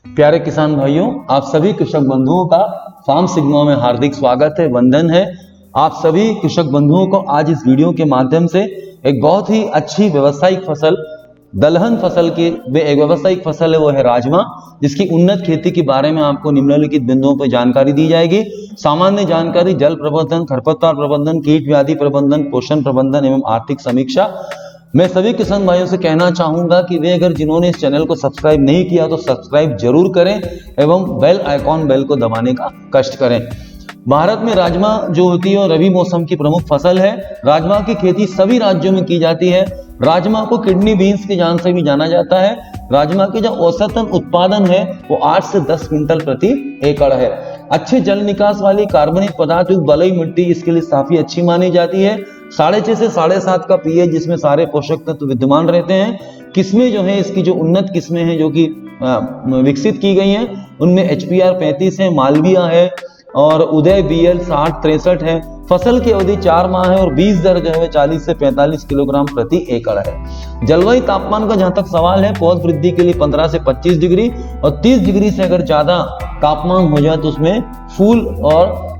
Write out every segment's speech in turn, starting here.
प्यारे किसान भाइयों, आप सभी कृषक बंधुओं का फार्म सिग्मा में हार्दिक स्वागत है, वंदन है। आप सभी कृषक बंधुओं को आज इस वीडियो के माध्यम से एक बहुत ही अच्छी व्यावसायिक फसल, दलहन फसल की एक व्यावसायिक फसल है, वो है राजमा, जिसकी उन्नत खेती के बारे में आपको निम्नलिखित बिंदुओं पर जानकारी दी जाएगी। सामान्य जानकारी, जल प्रबंधन, खरपतवार प्रबंधन, कीट व्याधि प्रबंधन, पोषण प्रबंधन एवं आर्थिक समीक्षा। मैं सभी किसान भाइयों से कहना चाहूंगा कि वे अगर जिन्होंने इस चैनल को सब्सक्राइब नहीं किया तो सब्सक्राइब जरूर करें एवं बेल को दबाने का कष्ट करें। भारत में राजमा जो होती है रबी मौसम की प्रमुख फसल है। राजमा की खेती सभी राज्यों में की जाती है। राजमा को किडनी बीन्स के नाम से भी जाना जाता है। राजमा की जो औसतन उत्पादन है वो 8 से 10 क्विंटल प्रति एकड़ है। अच्छे जल निकास वाली कार्बनिक पदार्थ युक्त बलुई मिट्टी इसके लिए काफी अच्छी मानी जाती है। 6.5 से 7.5 का पीएच, जिसमें सारे पोषक तत्व विद्यमान रहते हैं। किस्में जो है इसकी जो उन्नत किस्में हैं जो कि विकसित की गई हैं, उनमें HPR 35 है, मालविया है और उदय BL 6063 है। फसल की अवधि 4 माह है और बीज दर जो है 40 से 45 किलोग्राम प्रति एकड़ है। जलवायु तापमान का जहां तक सवाल है, पौध वृद्धि के लिए 15 से 25 डिग्री और 30 डिग्री से अगर ज्यादा तापमान हो जाए तो उसमें फूल और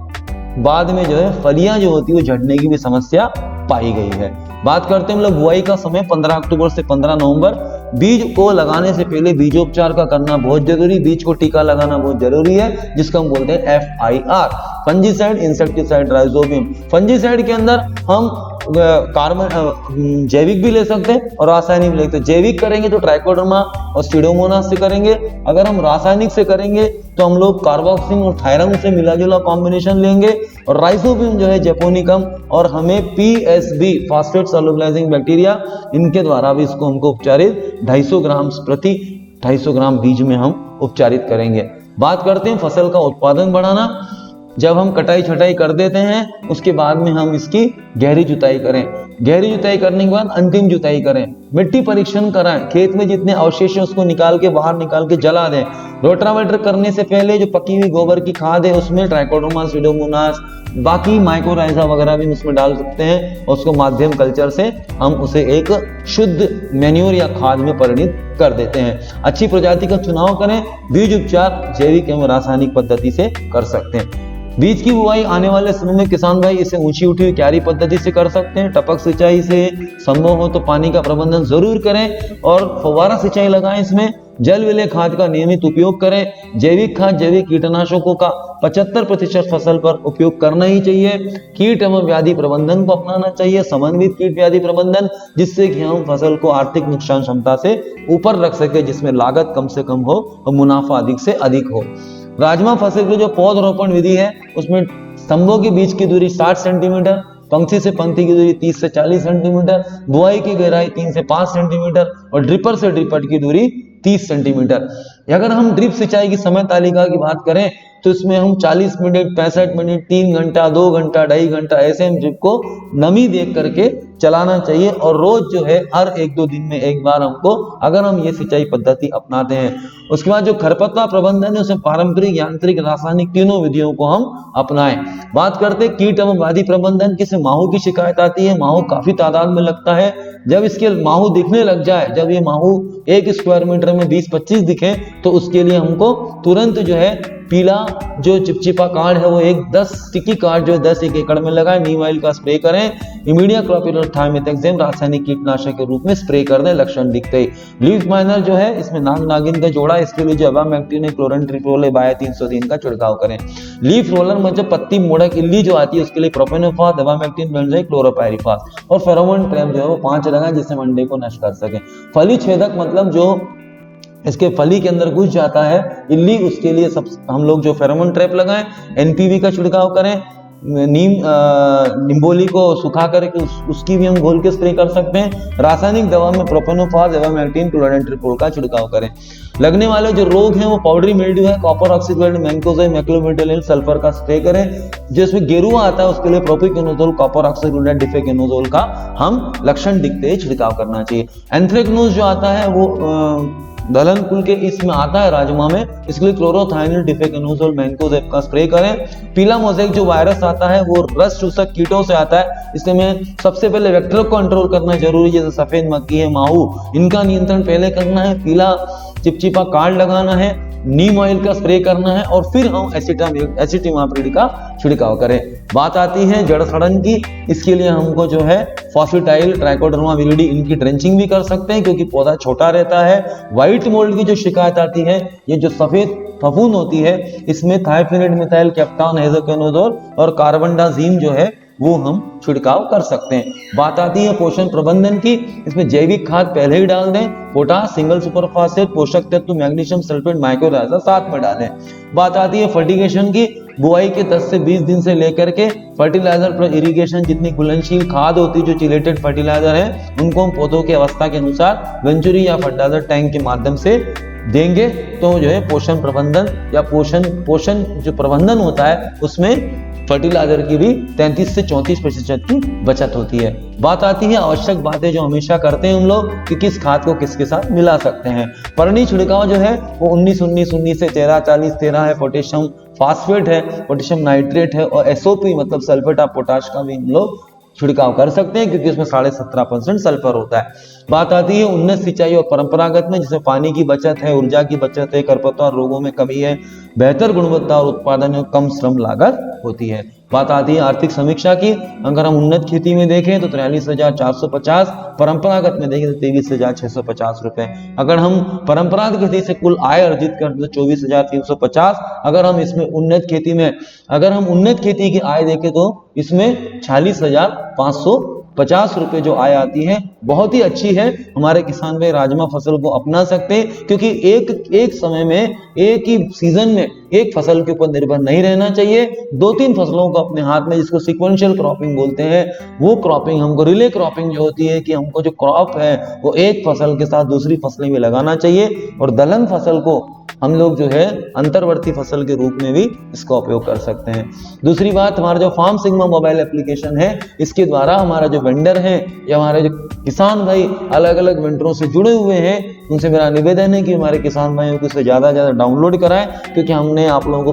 बाद में जो है फलियां जो होती है वो झड़ने की भी समस्या पाई गई है। बात करते हैं हम लोग बुआई का समय 15 अक्टूबर से 15 नवंबर। बीज को लगाने से पहले बीजोपचार का करना बहुत जरूरी, बीज को टीका लगाना बहुत जरूरी है, जिसको हम बोलते हैं FIR, fungicide, insecticide, rhizobium. Fungicide के अंदर हम कार्बन जैविक भी ले सकते हैं और रासायनिक भी ले सकते हैं। जैविक करेंगे तो ट्राइकोडर्मा और स्यूडोमोनास से करेंगे। अगर हम रासायनिक से करेंगे तो हम लोग कार्बोक्सिन और थायरम से मिला जुला कॉम्बिनेशन लेंगे और राइजोबियम जो है जेपोनिकम और हमें PSB, फास्फेट सोलुबलाइजिंग बैक्टीरिया, इनके द्वारा भी इसको हमको उपचारित 250 ग्राम बीज में हम उपचारित करेंगे। बात करते हैं फसल का उत्पादन बढ़ाना। जब हम कटाई छटाई कर देते हैं उसके बाद में हम इसकी गहरी जुताई करें। गहरी जुताई करने के बाद अंतिम जुताई करें। मिट्टी परीक्षण कराएं। खेत में जितने अवशेष है उसको निकाल के बाहर निकाल के जला दें। रोटावेटर करने से पहले जो पकी हुई गोबर की खाद है उसमें ट्राइकोडर्मा, स्यूडोमोनास, बाकी माइकोराइजा वगैरह भी उसमें डाल सकते हैं और उसको माध्यम कल्चर से हम उसे एक शुद्ध मैन्योर या खाद में परिणित कर देते हैं। अच्छी प्रजाति का चुनाव करें। बीज उपचार जैविक एवं रासायनिक पद्धति से कर सकते हैं। बीज की बुआई आने वाले समय में किसान भाई इसे ऊंची उठी हुई क्यारी पद्धति से कर सकते हैं। टपक सिंचाई से संभव हो तो पानी का प्रबंधन जरूर करें और फव्वारा सिंचाई लगाएं। इसमें जल विलय खाद का नियमित उपयोग करें। जैविक खाद, जैविक कीटनाशकों का 75% फसल पर उपयोग करना ही चाहिए। कीट एवं व्याधि प्रबंधन को अपनाना चाहिए, समन्वित कीट व्याधि प्रबंधन, जिससे कि हम फसल को आर्थिक नुकसान क्षमता से ऊपर रख सके, जिसमें लागत कम से कम हो और मुनाफा अधिक से अधिक हो। राजमा फसल की जो पौधरोपण विधि है उसमें स्तंभों के बीच की दूरी 60 सेंटीमीटर, पंक्ति से पंक्ति की दूरी 30 से 40 सेंटीमीटर, बुआई की गहराई 3 से 5 सेंटीमीटर और ड्रिपर से ड्रिपर की दूरी 30 सेंटीमीटर। अगर हम ड्रिप सिंचाई की समय तालिका की बात करें तो इसमें हम 40 मिनट, 65 मिनट, 3 घंटा, 2 घंटा, 2.5 घंटा ऐसे हम ड्रिप को नमी देख करके चलाना चाहिए और रोज जो है हर 1-2 दिन में एक बार हमको, अगर हम ये सिंचाई पद्धति अपनाते हैं। उसके बाद जो खरपतवार प्रबंधन है उसमें पारंपरिक, यांत्रिक, रासायनिक तीनों विधियों को हम अपनाएं। बात करते हैं कीट एवं व्याधि प्रबंधन की। माहू की शिकायत आती है। माहू काफी तादाद में लगता है। जब इसके माहू दिखने लग जाए, जब ये माहू 1 स्क्वायर मीटर में 20-25 दिखे तो उसके लिए हमको तुरंत जो है पीला जो चिपचिपा कार्ड है वो 10 स्टिकी कार्ड जो 10 एक एकड़ में लगाए, नीम ऑयल का स्प्रे करें। इमीडिया क्लोपिड और थाइमेथाक्सम रासायनिक कीटनाशक के रूप में स्प्रे कर दें लक्षण दिखते ही। लीफ माइनर जो है इसमें नाग नागिन का जोड़ा, इसके लिए जो अबामेक्टिन, क्लोरेंट्रिप्रोल, बाया 303 का छिड़काव करें। लीफ रोलर में जो पत्ती मोड़क इल्ली जो आती है उसके लिए प्रोपेनोफास, अबामेक्टिन, बेंजोइक, क्लोरोपाइरिफास और फेरोमोन ट्रैप जो है वो 5 लगाएं जिससे मंडे को नष्ट कर सके। फली छेदक मतलब जो इसके फली के अंदर घुस जाता है इल्ली, उसके लिए सब हम लोग जो फेरोमोन ट्रैप लगाएं। NPV का छिड़काव करें। निम्बोली को सुखा करके उसकी भी हम घोल के स्प्रे कर सकते हैं। रासायनिक दवा में प्रोपेनोफास, एवामेक्टिन, क्लोरेंट्रिप्रोल का छिड़काव करें। लगने वाले जो रोग हैं वो पाउडरी मिल्ड्यू है, कॉपर ऑक्सीक्लोराइड, मैंकोजेब, मैक्लोबिटाइल, सल्फर का स्प्रे करें। जिसमें गेरुआ आता है उसके लिए प्रोपिकेनोजोल, कॉपर ऑक्सीक्लोराइड, डिफेकेनोजोल का हम लक्षण दिखते ही छिड़काव करना चाहिए। एंथ्रेक्नोज जो आता है वो दलहन कुल के इसमें आता है राजमा में, इसके लिए क्लोरोथाइनिल, डिफेकेनोजोल, मैंकोजेब का स्प्रे करें। पीला मोज़ेक जो वायरस आता है वो रस चूसक कीटों से आता है, इसलिए में सबसे पहले वेक्टर को कंट्रोल करना जरूरी है। जैसे सफेद मक्खी है, माहू, इनका नियंत्रण पहले करना है। पीला चिपचिपा कार्ड लगाना है। नीम ऑयल का स्प्रे करना है और फिर हम एसिटिमाइप्रिड का छिड़काव करें। बात आती है जड़ सड़न की, इसके लिए हमको जो है फॉस्फेटाइल, ट्राइकोडर्मा विरिडी इनकी ड्रेंचिंग भी कर सकते हैं क्योंकि पौधा छोटा रहता है। व्हाइट मोल्ड की जो शिकायत आती है, ये जो सफेद फफूंद होती है, इसमें थाइफिनेट मिथाइल कैप्टान, हेक्साकोनाजोल और कार्बनडाजिम जो है वो हम छिड़काव कर सकते हैं। बात आती है पोषण प्रबंधन की, इसमें जैविक खाद पहले ही डाल दें, पोटाश, सिंगल सुपर फास्फेट, पोषक तत्व, मैग्नीशियम सल्फेट, माइक्रोराइजा साथ में डालें। बात आती है फर्टिगेशन की, बुआई के 10 से 20 दिन से लेकर के फर्टिलाइजर प्लस इरिगेशन जितनी घुलनशील खाद होती है, जो चिलेटेड फर्टिलाइजर है, उनको हम पौधों की अवस्था के अनुसार वेंचुरी या फर्टिलाइजर टैंक के माध्यम से देंगे तो जो है पोषण प्रबंधन या पोषण जो प्रबंधन होता है उसमें फर्टिलाइजर की भी 33 से 34% की बचत होती है। बात आती है आवश्यक बातें जो हमेशा करते हैं हम लोग कि किस खाद को किसके साथ मिला सकते हैं। परनी छिड़काव जो है वो 19-19-19 से 13-40-13 है, पोटेशियम फास्फेट है, पोटेशियम नाइट्रेट है और एसओपी मतलब सल्फेट ऑफ पोटाश का भी हम लोग छिड़काव कर सकते हैं क्योंकि उसमें 17.5% सल्फर होता है। बात आती है उन्नत सिंचाई और परंपरागत में, जिसमें पानी की बचत है, ऊर्जा की बचत है, खरपतवार रोगों में कमी है, बेहतर गुणवत्ता और उत्पादन और कम श्रम लागत होती है। बात आती है आर्थिक समीक्षा की, अगर हम उन्नत खेती में देखें तो 43,450, परंपरागत में देखें तो 23,650 रुपए। अगर हम परंपरागत खेती से कुल आय अर्जित करते तो 24,350। अगर हम इसमें उन्नत खेती की आय देखें तो इसमें 46,550 रुपए जो आय आती है, बहुत ही अच्छी है। हमारे किसान भाई राजमा फसल को अपना सकते हैं क्योंकि एक समय में, एक ही सीजन में एक फसल के ऊपर निर्भर नहीं रहना चाहिए। 2-3 फसलों को अपने हाथ में, जिसको सीक्वेंशियल क्रॉपिंग बोलते हैं, वो क्रॉपिंग हमको, रिले क्रॉपिंग जो होती है कि हमको जो क्रॉप है वो एक फसल के साथ दूसरी फसलें भी लगाना चाहिए और दलहन फसल को हम लोग जो है अंतर्वर्ती फसल के रूप में भी इसका उपयोग कर सकते हैं। दूसरी बात, हमारा जो फार्म सिग्मा मोबाइल एप्लीकेशन है, इसके द्वारा हमारा जो वेंडर है या हमारे जो किसान भाई अलग अलग वेंडरों से जुड़े हुए हैं, उनसे मेरा निवेदन है कि हमारे किसान भाइयों को इसे ज्यादा से ज्यादा डाउनलोड कराएं क्योंकि हमने आप लोगों को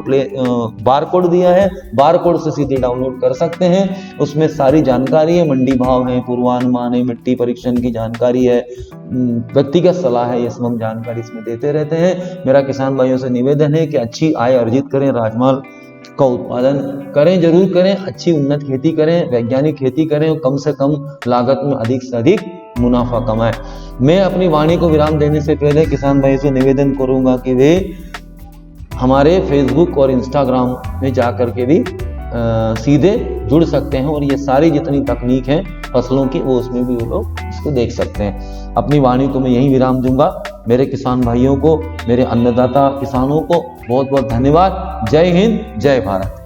बार कोड दिया है, बार कोड से सीधे डाउनलोड कर सकते हैं। उसमें सारी जानकारी है, मंडी भाव है, पूर्वानुमान है, मिट्टी परीक्षण की जानकारी है, व्यक्तिगत सलाह है, ये सब हम जानकारी इसमें देते रहते हैं। मेरा किसान भाइयों से निवेदन है कि अच्छी आय अर्जित करें, राजमा का उत्पादन करें, जरूर करें, अच्छी उन्नत खेती करें, वैज्ञानिक खेती करें और कम से कम लागत में अधिक से अधिक मुनाफा कमाएं। मैं अपनी वाणी को विराम देने से पहले किसान भाई से निवेदन करूंगा कि वे हमारे फेसबुक और इंस्टाग्राम में जाकर के भी सीधे जुड़ सकते हैं और ये सारी जितनी तकनीक है फसलों की, वो उसमें भी वो लोग इसको देख सकते हैं। अपनी वाणी को मैं यहीं विराम दूंगा। मेरे किसान भाइयों को, मेरे अन्नदाता किसानों को बहुत बहुत धन्यवाद। जय हिंद, जय भारत।